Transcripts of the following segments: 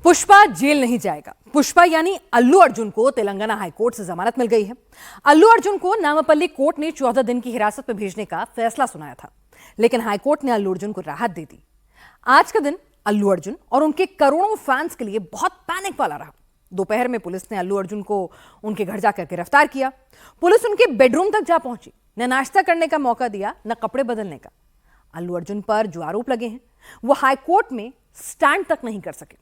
Pushpa jail नहीं जाएगा। पुष्पा यानी अल्लू अर्जुन को तेलंगाना हाईकोर्ट से जमानत मिल गई है। अल्लू अर्जुन को नामापल्ली कोर्ट ने 14 दिन की हिरासत में भेजने का फैसला सुनाया था, लेकिन हाईकोर्ट ने अल्लू अर्जुन को राहत दे दी। आज का दिन अल्लू अर्जुन और उनके करोड़ों फैंस के लिए बहुत पैनिक वाला रहा। दोपहर में पुलिस ने अल्लू अर्जुन को उनके घर जाकर गिरफ्तार किया। पुलिस उनके बेडरूम तक जा पहुंची, न नाश्ता करने का मौका दिया, न कपड़े बदलने का। अल्लू अर्जुन पर जो आरोप लगे हैं वो हाईकोर्ट में स्टैंड तक नहीं कर सके।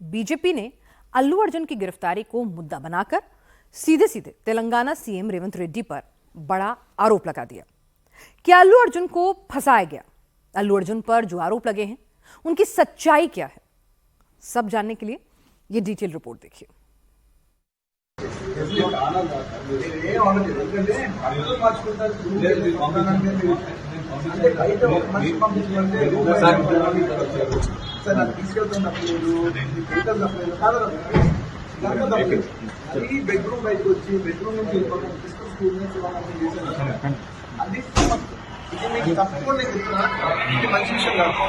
बीजेपी ने अल्लू अर्जुन की गिरफ्तारी को मुद्दा बनाकर सीधे सीधे तेलंगाना सीएम रेवंत रेड्डी पर बड़ा आरोप लगा दिया। क्या अल्लू अर्जुन को फंसाया गया? अल्लू अर्जुन पर जो आरोप लगे हैं उनकी सच्चाई क्या है? सब जानने के लिए ये डिटेल रिपोर्ट देखिए। బెడ్రూమ్ బయటకు వచ్చి బెడ్రూమ్ నుంచి వెళ్ళిపోతాం స్కూల్ నుంచి అది ఇది మీకు తప్పకుండా చెప్తున్నా, ఇది మంచి విషయం కాదు.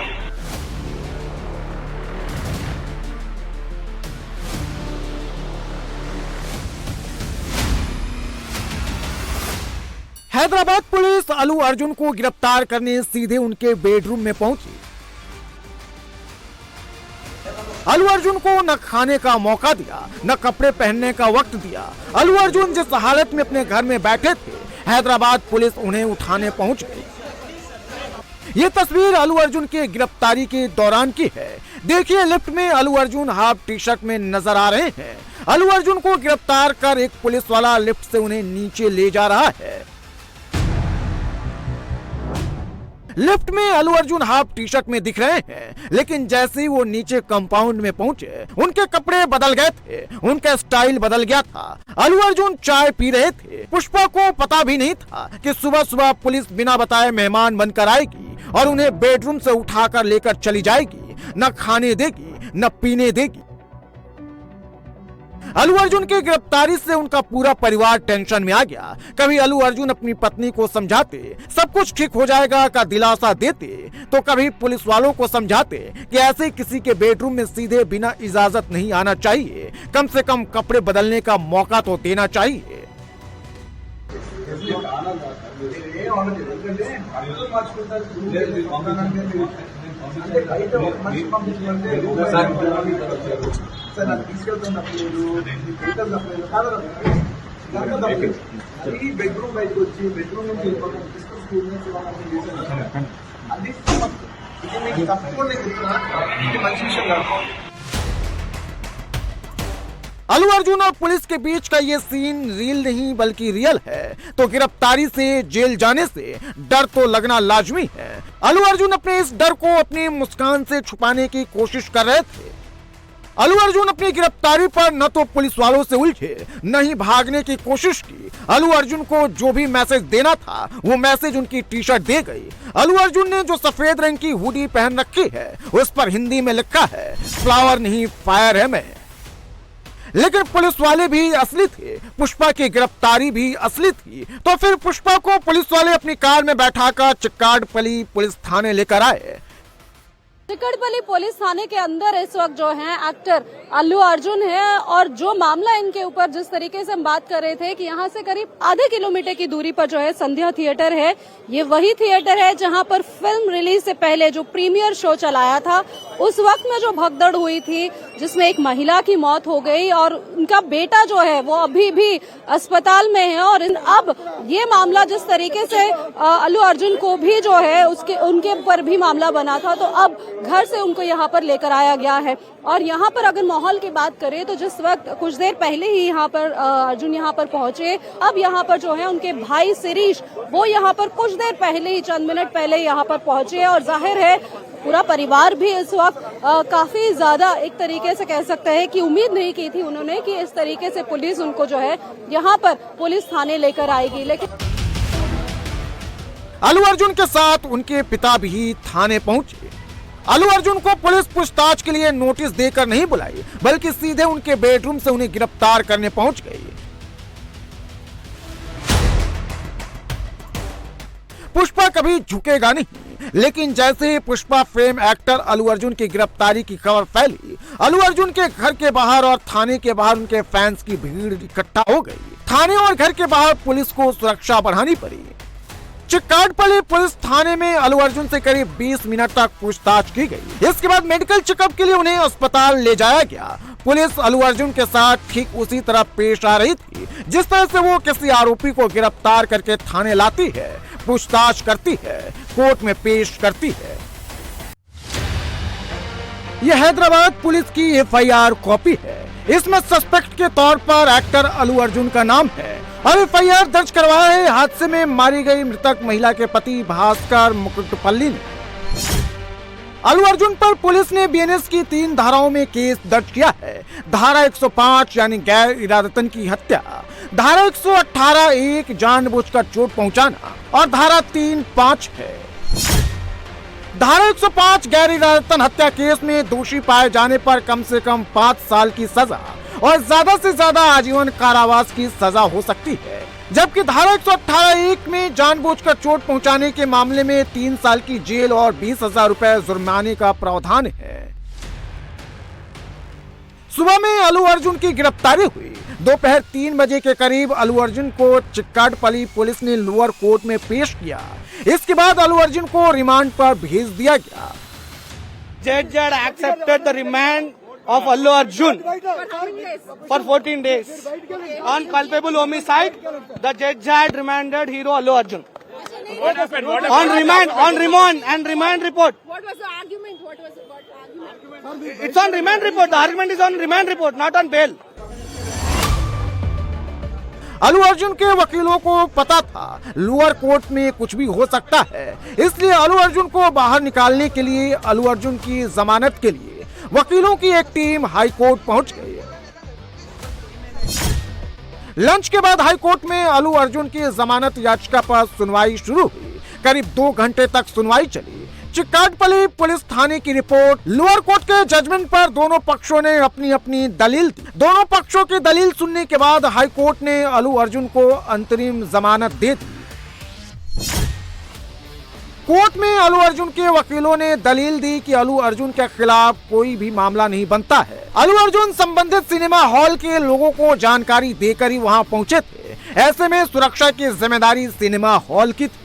हैदराबाद पुलिस अल्लू अर्जुन को गिरफ्तार करने सीधे उनके बेडरूम में पहुंची। अल्लू अर्जुन को न खाने का मौका दिया, न कपड़े पहनने का वक्त दिया। अल्लू अर्जुन जिस हालत में अपने घर में बैठे थे, हैदराबाद पुलिस उन्हें उठाने पहुंच गई। ये तस्वीर अल्लू अर्जुन के गिरफ्तारी के दौरान की है। देखिए, लिफ्ट में Allu Arjun half T shirt में नजर आ रहे हैं। अल्लू अर्जुन को गिरफ्तार कर एक पुलिस वाला लिफ्ट से उन्हें नीचे ले जा रहा है। लिफ्ट में Allu Arjun half T shirt में दिख रहे हैं, लेकिन जैसे ही वो नीचे कंपाउंड में पहुंचे, उनके कपड़े बदल गए थे, उनका स्टाइल बदल गया था। अल्लू अर्जुन चाय पी रहे थे। पुष्पा को पता भी नहीं था कि सुबह सुबह पुलिस बिना बताए मेहमान बनकर आएगी और उन्हें बेडरूम से उठाकर लेकर चली जाएगी, न खाने देगी न पीने देगी। अल्लू अर्जुन की गिरफ्तारी से उनका पूरा परिवार टेंशन में आ गया। कभी अल्लू अर्जुन अपनी पत्नी को समझाते सब कुछ ठीक हो जाएगा का दिलासा देते, तो कभी पुलिस वालों को समझाते कि ऐसे किसी के बेडरूम में सीधे बिना इजाजत नहीं आना चाहिए, कम से कम कपड़े बदलने का मौका तो देना चाहिए। బెడ్రూమ్ బయటకు వచ్చి బెడ్రూమ్ నుంచి వెళ్ళిపోతాం స్కూల్ నుంచి అది ఇది మీకు తప్పకుండా చెప్తున్నా, ఇది మంచి విషయం కాదు. अल्लू अर्जुन और पुलिस के बीच का ये सीन रील नहीं बल्कि रियल है, तो गिरफ्तारी से जेल जाने से डर तो लगना लाजमी है। अल्लू अर्जुन अपने इस डर को अपनी मुस्कान से छुपाने की कोशिश कर रहे थे। अल्लू अर्जुन अपनी गिरफ्तारी पर न तो पुलिस वालों से उलझे, न ही भागने की कोशिश की। अल्लू अर्जुन को जो भी मैसेज देना था वो मैसेज उनकी टी शर्ट दे गई। अल्लू अर्जुन ने जो सफेद रंग की हुडी पहन रखी है उस पर हिंदी में लिखा है, फ्लावर नहीं फायर है मैं। लेकिन पुलिस वाले भी असली थे, पुष्पा की गिरफ्तारी भी असली थी। तो फिर पुष्पा को पुलिस वाले अपनी कार में बैठाकर चिक्काडपल्ली पुलिस थाने लेकर आए। चिक्काडपल्ली पुलिस थाने के अंदर इस वक्त जो है एक्टर अल्लू अर्जुन है, और जो मामला इनके ऊपर जिस तरीके से हम बात कर रहे थे कि यहाँ से करीब आधे किलोमीटर की दूरी पर जो है संध्या थिएटर है। ये वही थिएटर है जहाँ पर फिल्म रिलीज से पहले जो प्रीमियर शो चलाया था, उस वक्त में जो भगदड़ हुई थी जिसमें एक महिला की मौत हो गई और उनका बेटा जो है वो अभी भी अस्पताल में है। और अब ये मामला जिस तरीके से अल्लू अर्जुन को भी जो है उनके ऊपर भी मामला बना था, तो अब घर से उनको यहाँ पर लेकर आया गया है। और यहाँ पर अगर माहौल की बात करें तो जिस वक्त कुछ देर पहले ही यहाँ पर अर्जुन यहाँ पर पहुंचे, अब यहाँ पर जो है उनके भाई शिरीष वो यहाँ पर कुछ देर पहले ही, चंद मिनट पहले यहाँ पर पहुंचे। और जाहिर है पूरा परिवार भी इस वक्त काफी ज्यादा एक तरीके से कह सकते हैं कि उम्मीद नहीं की थी उन्होंने कि इस तरीके से पुलिस उनको जो है यहाँ पर पुलिस थाने लेकर आएगी। लेकिन अल्लू अर्जुन के साथ उनके पिता भी थाने पहुंचे। अल्लू अर्जुन को पुलिस पूछताछ के लिए नोटिस देकर नहीं बुलाई, बल्कि सीधे उनके बेडरूम से उन्हें गिरफ्तार करने पहुंच गई। पुष्पा कभी झुकेगा नहीं। लेकिन जैसे ही पुष्पा फेम एक्टर अल्लू अर्जुन की गिरफ्तारी की खबर फैली, अल्लू अर्जुन के घर के बाहर और थाने के बाहर उनके फैंस की भीड़ इकट्ठा हो गई। थाने और घर के बाहर पुलिस को सुरक्षा बढ़ानी पड़ी। चिक्काडपल्ली पुलिस थाने में अल्लू अर्जुन से करीब 20 मिनट तक पूछताछ की गई। इसके बाद मेडिकल चेकअप के लिए उन्हें अस्पताल ले जाया गया। पुलिस अल्लू अर्जुन के साथ ठीक उसी तरह पेश आ रही थी जिस तरह से वो किसी आरोपी को गिरफ्तार करके थाने लाती है, पूछताछ करती है, कोर्ट में पेश करती है। यह हैदराबाद पुलिस की FIR कॉपी है। इसमें सस्पेक्ट के तौर पर एक्टर अल्लू अर्जुन का नाम है और FIR दर्ज करवाया है हादसे में मारी गई मृतक महिला के पति भास्कर मुकुटपल्ली ने। अल्लू अर्जुन पर पुलिस ने BNS की 3 धाराओं में केस दर्ज किया है। धारा 105 यानी गैर इरादतन की हत्या, धारा 118(1) जानबूझकर चोट पहुंचाना और धारा 3(5) है। धारा 105 गैर इरादतन हत्या केस में दोषी पाए जाने पर कम से कम 5 साल की सजा और ज्यादा से ज्यादा आजीवन कारावास की सजा हो सकती है, जबकि धारा 118(1) में जानबूझकर चोट पहुंचाने के मामले में 3 साल की जेल और 20,000 रुपए जुर्माने का प्रावधान है। सुबह में अल्लू अर्जुन की गिरफ्तारी हुई। दोपहर 3 बजे के करीब अल्लू अर्जुन को चिक्काडपल्ली पुलिस ने लोअर कोर्ट में पेश किया। इसके बाद अल्लू अर्जुन को रिमांड पर भेज दिया गया। Judge had accepted the remand of Allu Arjun for 14 days. On culpable homicide, the judge had remanded hero Allu Arjun. What happened? On remand report. What was the argument? What argument? It's on remand report. The argument is on remand report, not on bail. Allu Arjun के वकीलों को पता था lower court में कुछ भी हो सकता है, इसलिए अल्लू अर्जुन को बाहर निकालने के लिए अल्लू अर्जुन की जमानत के लिए वकीलों की एक टीम हाई कोर्ट पहुंच गई। लंच के बाद हाई कोर्ट में अल्लू अर्जुन की जमानत याचिका पर सुनवाई शुरू हुई। करीब 2 घंटे तक सुनवाई चली। चिक्काडपल्ली पुलिस थाने की रिपोर्ट। लोअर कोर्ट के जजमेंट पर दोनों पक्षों ने अपनी अपनी दलील दी। दोनों पक्षों की दलील सुनने के बाद हाई कोर्ट ने अल्लू अर्जुन को अंतरिम जमानत दे दी। कोर्ट में अल्लू अर्जुन के वकीलों ने दलील दी कि अल्लू अर्जुन के खिलाफ कोई भी मामला नहीं बनता है। अल्लू अर्जुन संबंधित सिनेमा हॉल के लोगों को जानकारी देकर ही वहां पहुंचे थे। ऐसे में सुरक्षा की जिम्मेदारी सिनेमा हॉल की थी।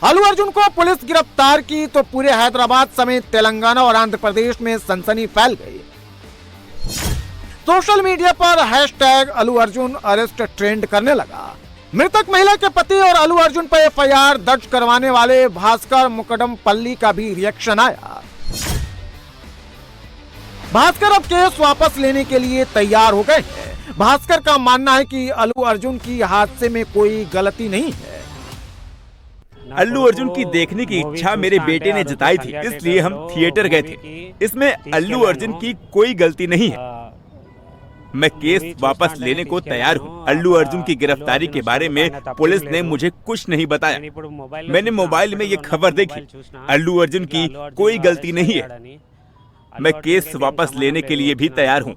अल्लू अर्जुन को पुलिस गिरफ्तार की तो पूरे हैदराबाद समेत तेलंगाना और आंध्र प्रदेश में सनसनी फैल गई। सोशल मीडिया पर hashtag Allu Arjun arrest trend करने लगा। मृतक महिला के पति और अल्लू अर्जुन पर FIR दर्ज करवाने वाले भास्कर मुकुटपल्ली का भी रिएक्शन आया। भास्कर अब केस वापस लेने के लिए तैयार हो गए हैं। भास्कर का मानना है कि अल्लू अर्जुन की हादसे में कोई गलती नहीं है। अल्लू अर्जुन की देखने की इच्छा मेरे बेटे ने जताई थी, इसलिए हम थिएटर गए थे। इसमें अल्लू अर्जुन की कोई गलती नहीं है। मैं केस वापस लेने को तैयार हूँ। अल्लू अर्जुन की गिरफ्तारी के बारे में पुलिस ने मुझे कुछ नहीं बताया। मैंने मोबाइल में ये खबर देखी। अल्लू अर्जुन की कोई गलती नहीं है। मैं केस वापस लेने के लिए भी तैयार हूँ।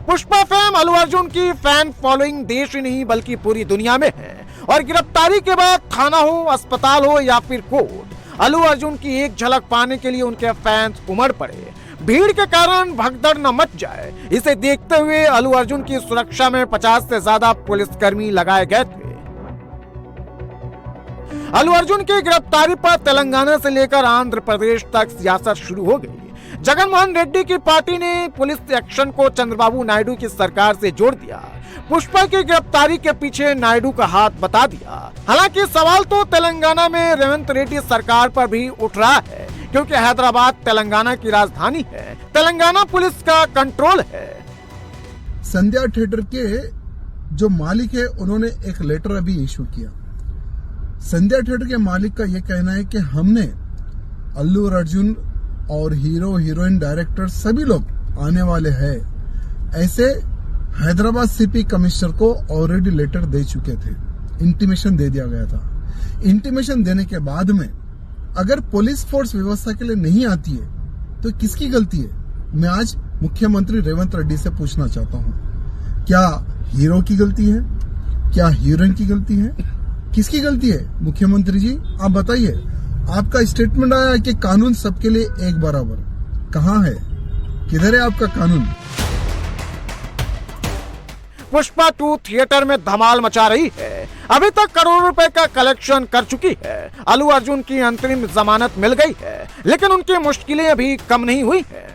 पुष्पा फेम अल्लू अर्जुन की फैन फॉलोइंग देश ही नहीं बल्कि पूरी दुनिया में है और गिरफ्तारी के बाद थाना हो, अस्पताल हो या फिर कोर्ट, अल्लू अर्जुन की एक झलक पाने के लिए उनके फैंस उमड़ पड़े। भीड़ के कारण भगदड़ न मच जाए, इसे देखते हुए अल्लू अर्जुन की सुरक्षा में 50 से ज्यादा पुलिसकर्मी लगाए गए थे। अल्लू अर्जुन की गिरफ्तारी पर तेलंगाना से लेकर आंध्र प्रदेश तक सियासत शुरू हो गई। जगनमोहन रेड्डी की पार्टी ने पुलिस एक्शन को चंद्रबाबू नायडू की सरकार से जोड़ दिया। पुष्पा की गिरफ्तारी के पीछे नायडू का हाथ बता दिया। हालांकि सवाल तो तेलंगाना में रेवंत रेड्डी सरकार पर भी उठ रहा है, क्योंकि हैदराबाद तेलंगाना की राजधानी है। तेलंगाना पुलिस का कंट्रोल है। संध्या थिएटर के जो मालिक है उन्होंने एक लेटर अभी इशू किया। संध्या थिएटर के मालिक का यह कहना है कि हमने अल्लू अर्जुन और हीरो हीरोइन डायरेक्टर सभी लोग आने वाले हैं, ऐसे हैदराबाद सीपी कमिश्नर को ऑलरेडी लेटर दे चुके थे। इंटीमेशन दे दिया गया था। इंटीमेशन देने के बाद में अगर पुलिस फोर्स व्यवस्था के लिए नहीं आती है तो किसकी गलती है? मैं आज मुख्यमंत्री रेवंत रेड्डी से पूछना चाहता हूं, क्या हीरो की गलती है, क्या हीरोइन की गलती है? किसकी गलती है? मुख्यमंत्री जी आप बताइए। आपका स्टेटमेंट आया कि कानून सबके लिए एक बराबर। कहाँ है? किधर है आपका कानून? पुष्पा 2 थिएटर में धमाल मचा रही है। अभी तक करोड़ों रुपए का कलेक्शन कर चुकी है। अल्लू अर्जुन की अंतरिम जमानत मिल गई है, लेकिन उनकी मुश्किलें अभी कम नहीं हुई है।